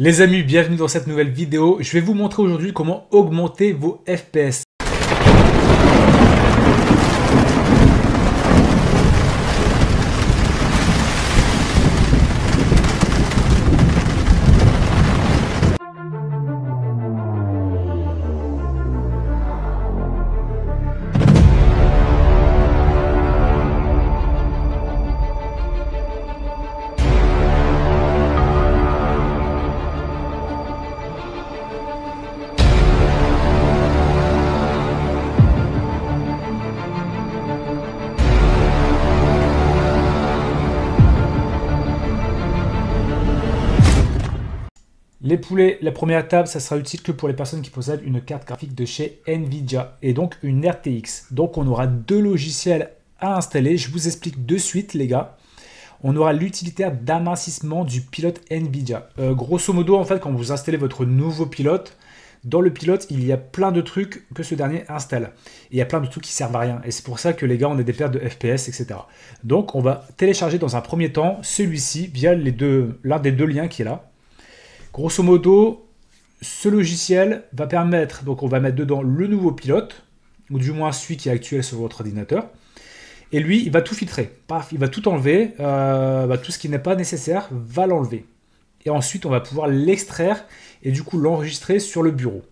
Les amis, bienvenue dans cette nouvelle vidéo. Je vais vous montrer aujourd'hui comment augmenter vos FPS. Les poulets, la première étape, ça sera utile que pour les personnes qui possèdent une carte graphique de chez Nvidia et donc une RTX. Donc on aura deux logiciels à installer. Je vous explique de suite les gars. On aura l'utilitaire d'amincissement du pilote Nvidia. Grosso modo, en fait, quand vous installez votre nouveau pilote, dans le pilote, il y a plein de trucs que ce dernier installe. Et il y a plein de trucs qui servent à rien. Et c'est pour ça que les gars, on a des pertes de FPS, etc. Donc on va télécharger dans un premier temps celui-ci via l'un des deux liens qui est là. Grosso modo, ce logiciel va permettre, donc on va mettre dedans le nouveau pilote, ou du moins celui qui est actuel sur votre ordinateur, et lui, il va tout filtrer. Paf, il va tout enlever, tout ce qui n'est pas nécessaire va l'enlever. Et ensuite, on va pouvoir l'extraire et du coup l'enregistrer sur le bureau.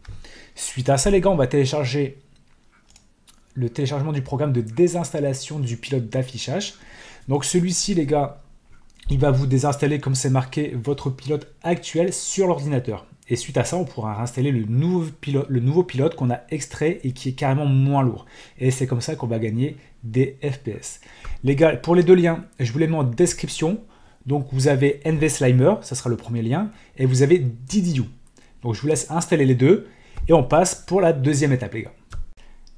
Suite à ça, les gars, on va télécharger le téléchargement du programme de désinstallation du pilote d'affichage. Donc celui-ci, les gars, il va vous désinstaller, comme c'est marqué, votre pilote actuel sur l'ordinateur. Et suite à ça, on pourra réinstaller le nouveau pilote qu'on a extrait et qui est carrément moins lourd. Et c'est comme ça qu'on va gagner des FPS. Les gars, pour les deux liens, je vous les mets en description. Donc vous avez NVSlimer, ça sera le premier lien, et vous avez DDU. Donc je vous laisse installer les deux et on passe pour la deuxième étape, les gars.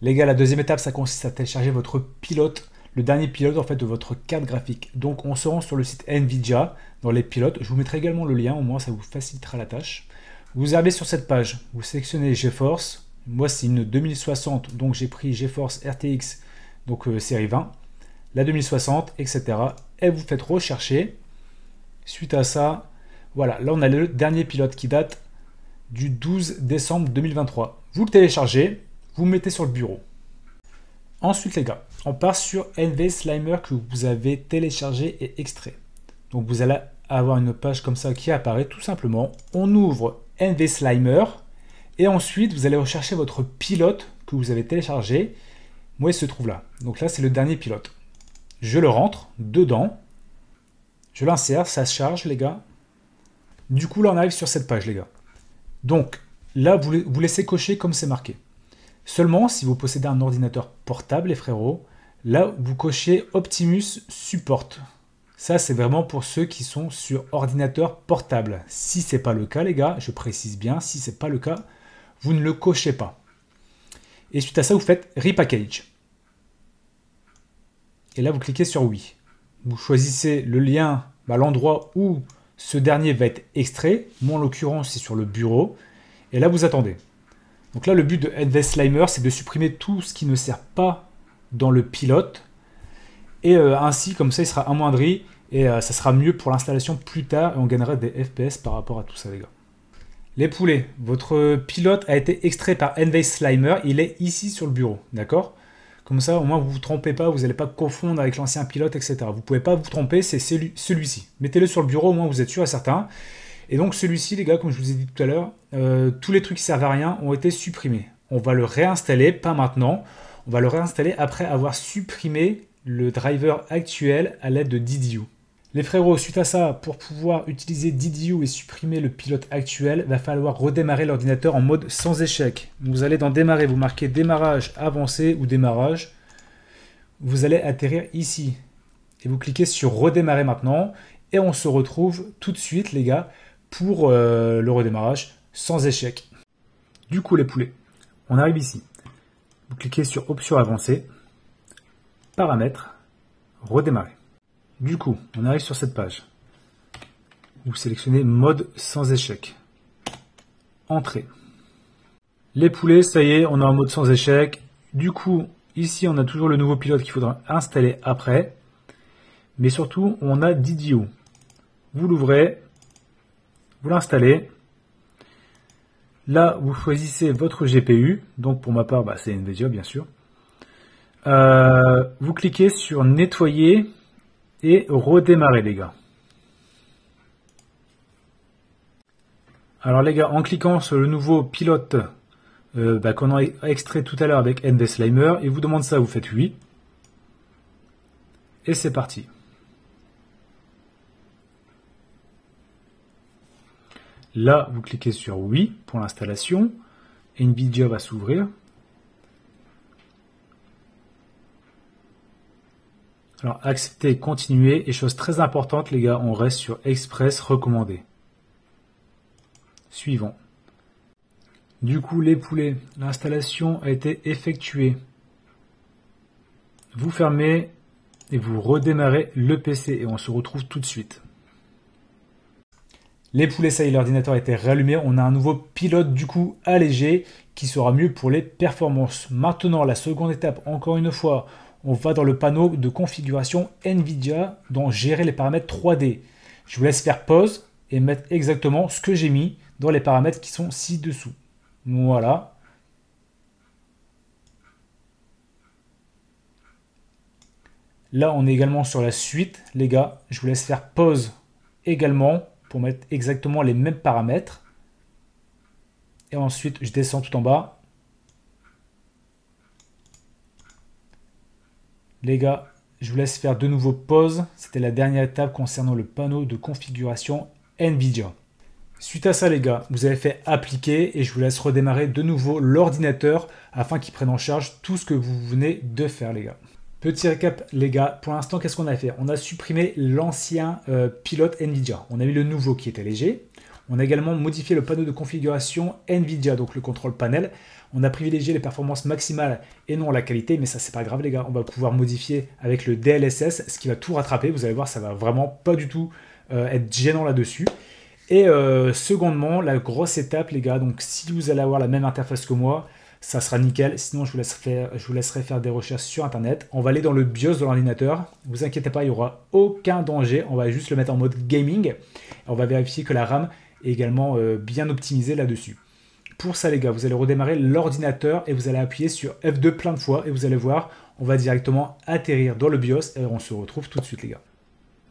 Les gars, la deuxième étape, ça consiste à télécharger votre pilote, le dernier pilote en fait de votre carte graphique. Donc on se rend sur le site Nvidia dans les pilotes. Je vous mettrai également le lien, au moins ça vous facilitera la tâche. Vous arrivez sur cette page, vous sélectionnez GeForce. Moi c'est une 2060, donc j'ai pris GeForce RTX, donc série 20, la 2060, etc. Et vous faites rechercher. Suite à ça, voilà, là on a le dernier pilote qui date du 12 décembre 2023. Vous le téléchargez, vous le mettez sur le bureau. Ensuite les gars, on part sur NVSlimer que vous avez téléchargé et extrait. Donc vous allez avoir une page comme ça qui apparaît tout simplement. On ouvre NVSlimer et ensuite vous allez rechercher votre pilote que vous avez téléchargé. Moi il se trouve là. Donc là c'est le dernier pilote. Je le rentre dedans. Je l'insère, ça se charge les gars. Du coup là on arrive sur cette page les gars. Donc là vous laissez cocher comme c'est marqué. Seulement si vous possédez un ordinateur portable les frérots, là vous cochez Optimus Support. Ça c'est vraiment pour ceux qui sont sur ordinateur portable. Si ce n'est pas le cas les gars, je précise bien, si ce n'est pas le cas, vous ne le cochez pas. Et suite à ça vous faites Repackage. Et là vous cliquez sur oui. Vous choisissez le lien, l'endroit où ce dernier va être extrait. Moi en l'occurrence c'est sur le bureau. Et là vous attendez. Donc là, le but de NVSlimer, c'est de supprimer tout ce qui ne sert pas dans le pilote. Et ainsi, comme ça, il sera amoindri et ça sera mieux pour l'installation plus tard. Et on gagnera des FPS par rapport à tout ça, les gars. Les poulets, votre pilote a été extrait par NVSlimer. Il est ici sur le bureau, d'accord? Comme ça, au moins, vous ne vous trompez pas. Vous n'allez pas confondre avec l'ancien pilote, etc. Vous ne pouvez pas vous tromper, c'est celui-ci. Mettez-le sur le bureau, au moins, vous êtes sûr et certain. Et donc celui-ci, les gars, comme je vous ai dit tout à l'heure, tous les trucs qui servent à rien ont été supprimés. On va le réinstaller, pas maintenant. On va le réinstaller après avoir supprimé le driver actuel à l'aide de DDU. Les frérots, suite à ça, pour pouvoir utiliser DDU et supprimer le pilote actuel, il va falloir redémarrer l'ordinateur en mode sans échec. Vous allez dans démarrer, vous marquez démarrage avancé ou démarrage. Vous allez atterrir ici. Et vous cliquez sur redémarrer maintenant. Et on se retrouve tout de suite, les gars, pour le redémarrage sans échec. Du coup les poulets, on arrive ici. Vous cliquez sur option avancée, paramètres, redémarrer. Du coup, on arrive sur cette page. Vous sélectionnez mode sans échec. Entrée. Les poulets, ça y est, on est en mode sans échec. Du coup, ici on a toujours le nouveau pilote qu'il faudra installer après. Mais surtout, on a DDU. Vous l'ouvrez, vous l'installez, Là, vous choisissez votre GPU. Donc pour ma part, c'est NVIDIA bien sûr. Vous cliquez sur nettoyer et redémarrer les gars. Alors les gars, en cliquant sur le nouveau pilote qu'on a extrait tout à l'heure avec NVSlimer, il vous demande ça, vous faites oui. Et c'est parti. Là, vous cliquez sur oui pour l'installation. NVIDIA va s'ouvrir. Alors, accepter, continuer. Et chose très importante, les gars, on reste sur Express recommandé. Suivant. Du coup, les poulets, l'installation a été effectuée. Vous fermez et vous redémarrez le PC et on se retrouve tout de suite. Les poulets, ça y est, l'ordinateur a été rallumé. On a un nouveau pilote du coup allégé qui sera mieux pour les performances. Maintenant, la seconde étape, encore une fois, on va dans le panneau de configuration NVIDIA dans gérer les paramètres 3D. Je vous laisse faire pause et mettre exactement ce que j'ai mis dans les paramètres qui sont ci-dessous. Voilà. Là, on est également sur la suite, les gars. Je vous laisse faire pause également pour mettre exactement les mêmes paramètres. Et ensuite, je descends tout en bas. Les gars, je vous laisse faire de nouveau pause. C'était la dernière étape concernant le panneau de configuration NVIDIA. Suite à ça, les gars, vous avez fait appliquer et je vous laisse redémarrer de nouveau l'ordinateur afin qu'il prenne en charge tout ce que vous venez de faire, les gars. Petit récap, les gars. Pour l'instant, qu'est-ce qu'on a fait? On a supprimé l'ancien pilote NVIDIA. On a mis le nouveau qui était léger. On a également modifié le panneau de configuration NVIDIA, donc le contrôle panel. On a privilégié les performances maximales et non la qualité, mais ça, c'est pas grave, les gars. On va pouvoir modifier avec le DLSS, ce qui va tout rattraper. Vous allez voir, ça va vraiment pas du tout être gênant là-dessus. Et secondement, la grosse étape, les gars, donc si vous allez avoir la même interface que moi, ça sera nickel. Sinon, je vous laisserai faire des recherches sur Internet. On va aller dans le BIOS de l'ordinateur. Ne vous inquiétez pas, il n'y aura aucun danger. On va juste le mettre en mode gaming. On va vérifier que la RAM est également bien optimisée là-dessus. Pour ça, les gars, vous allez redémarrer l'ordinateur et vous allez appuyer sur F2 plein de fois. Et vous allez voir, on va directement atterrir dans le BIOS et on se retrouve tout de suite, les gars.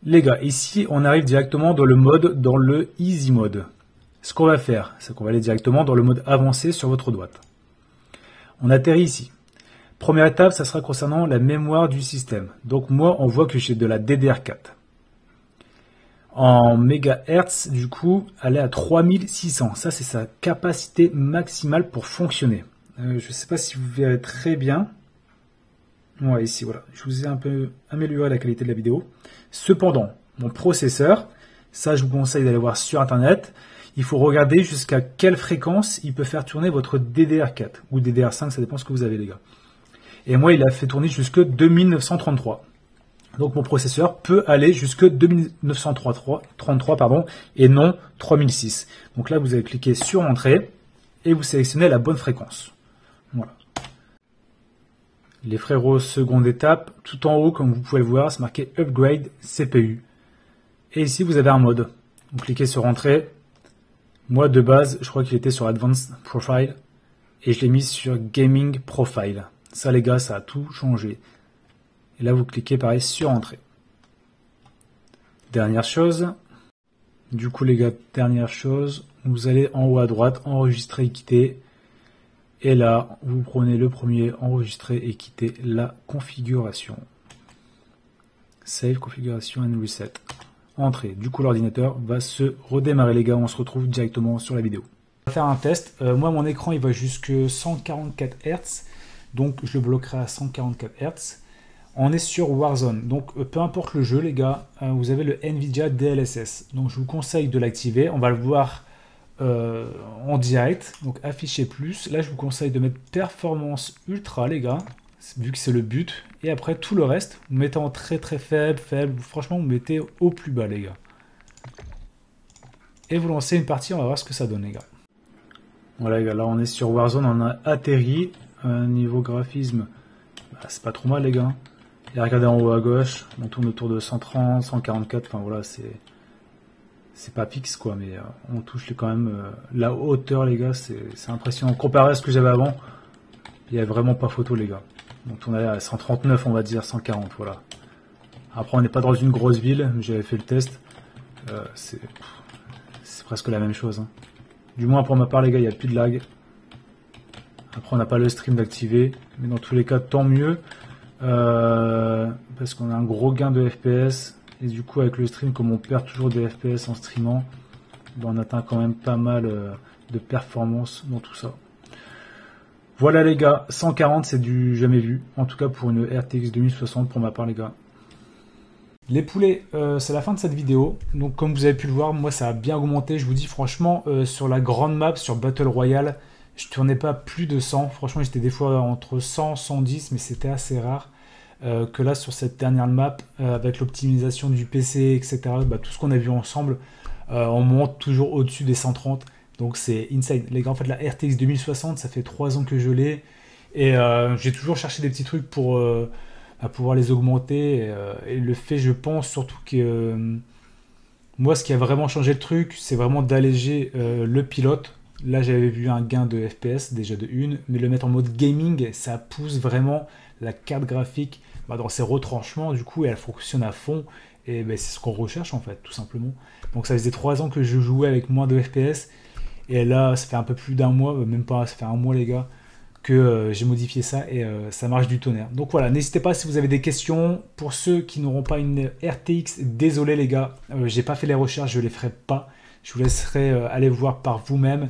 Les gars, ici, on arrive directement dans le Easy Mode. Ce qu'on va faire, c'est qu'on va aller directement dans le mode avancé sur votre droite. On atterrit ici. Première étape, ça sera concernant la mémoire du système. Donc moi, on voit que j'ai de la DDR4. En mégahertz, du coup, elle est à 3600. Ça, c'est sa capacité maximale pour fonctionner. Je ne sais pas si vous verrez très bien. Ouais, ici, voilà. Je vous ai un peu amélioré la qualité de la vidéo. Cependant, mon processeur, ça, je vous conseille d'aller voir sur Internet. Il faut regarder jusqu'à quelle fréquence il peut faire tourner votre DDR4 ou DDR5, ça dépend ce que vous avez, les gars. Et moi, il a fait tourner jusque 2933. Donc, mon processeur peut aller jusque 2933, pardon, et non 3006. Donc là, vous allez cliquer sur Entrée et vous sélectionnez la bonne fréquence. Voilà. Les frérots, seconde étape, tout en haut, comme vous pouvez le voir, c'est marqué Upgrade CPU. Et ici, vous avez un mode. Vous cliquez sur Entrée. Moi, de base, je crois qu'il était sur Advanced Profile. Et je l'ai mis sur Gaming Profile. Ça, les gars, ça a tout changé. Et là, vous cliquez pareil sur Entrée. Dernière chose. Du coup, les gars, dernière chose. Vous allez en haut à droite, enregistrer et quitter. Et là, vous prenez le premier, enregistrer et quitter la configuration. Save, configuration and reset. Entrée. Du coup, l'ordinateur va se redémarrer, les gars. On se retrouve directement sur la vidéo. On va faire un test. Moi, mon écran, il va jusque 144 Hz. Donc, je le bloquerai à 144 Hz. On est sur Warzone. Donc, peu importe le jeu, les gars, vous avez le NVIDIA DLSS. Donc, je vous conseille de l'activer. On va le voir en direct. Donc, afficher plus. Là, je vous conseille de mettre performance ultra, les gars, vu que c'est le but. Et après, tout le reste, vous mettez en très très faible, faible. Franchement, vous mettez au plus bas, les gars. Et vous lancez une partie, on va voir ce que ça donne, les gars. Voilà, les gars, là, on est sur Warzone. On a atterri. Niveau graphisme, c'est pas trop mal, les gars. Et regardez en haut à gauche, on tourne autour de 130, 144. Enfin, voilà, c'est pas fixe quoi, mais on touche quand même la hauteur les gars, c'est impressionnant. Comparé à ce que j'avais avant, il n'y a vraiment pas photo les gars. Donc on est à 139 on va dire, 140 voilà. Après on n'est pas dans une grosse ville, j'avais fait le test, c'est presque la même chose. Hein. Du moins pour ma part les gars, il n'y a plus de lag. Après on n'a pas le stream d'activer, mais dans tous les cas tant mieux, parce qu'on a un gros gain de FPS. Et du coup avec le stream, comme on perd toujours des FPS en streamant, on atteint quand même pas mal de performance dans tout ça. Voilà les gars, 140 c'est du jamais vu, en tout cas pour une RTX 2060 pour ma part les gars. Les poulets, c'est la fin de cette vidéo, donc comme vous avez pu le voir, moi ça a bien augmenté, je vous dis franchement, sur la grande map, sur Battle Royale, je tournais pas plus de 100, franchement j'étais des fois entre 100 110, mais c'était assez rare. Que là sur cette dernière map avec l'optimisation du PC etc, tout ce qu'on a vu ensemble, on monte toujours au-dessus des 130, donc c'est insane les gars. En fait la RTX 2060 ça fait 3 ans que je l'ai et j'ai toujours cherché des petits trucs pour pouvoir les augmenter et le fait je pense surtout que moi ce qui a vraiment changé le truc c'est vraiment d'alléger le pilote. Là j'avais vu un gain de FPS déjà de 1, mais le mettre en mode gaming ça pousse vraiment la carte graphique dans ses retranchements du coup et elle fonctionne à fond et c'est ce qu'on recherche en fait tout simplement. Donc ça faisait 3 ans que je jouais avec moins de FPS et là ça fait un peu plus d'un mois, même pas, ça fait un mois les gars que j'ai modifié ça et ça marche du tonnerre. Donc voilà, n'hésitez pas si vous avez des questions. Pour ceux qui n'auront pas une RTX, désolé les gars, j'ai pas fait les recherches, je les ferai pas, je vous laisserai aller voir par vous-même.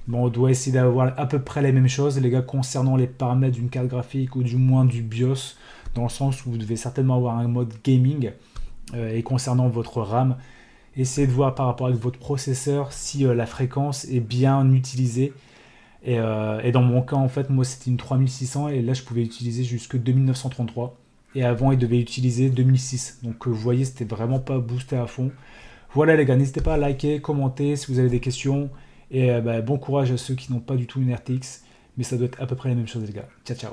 Bon, on doit essayer d'avoir à peu près les mêmes choses les gars concernant les paramètres d'une carte graphique ou du moins du BIOS, dans le sens où vous devez certainement avoir un mode gaming et concernant votre RAM, essayez de voir par rapport avec votre processeur si la fréquence est bien utilisée et dans mon cas en fait moi c'était une 3600 et là je pouvais utiliser jusque 2933 et avant il devait utiliser 2006, donc vous voyez c'était vraiment pas boosté à fond. Voilà les gars, n'hésitez pas à liker, commenter si vous avez des questions et bon courage à ceux qui n'ont pas du tout une RTX, mais ça doit être à peu près la même chose les gars. Ciao ciao.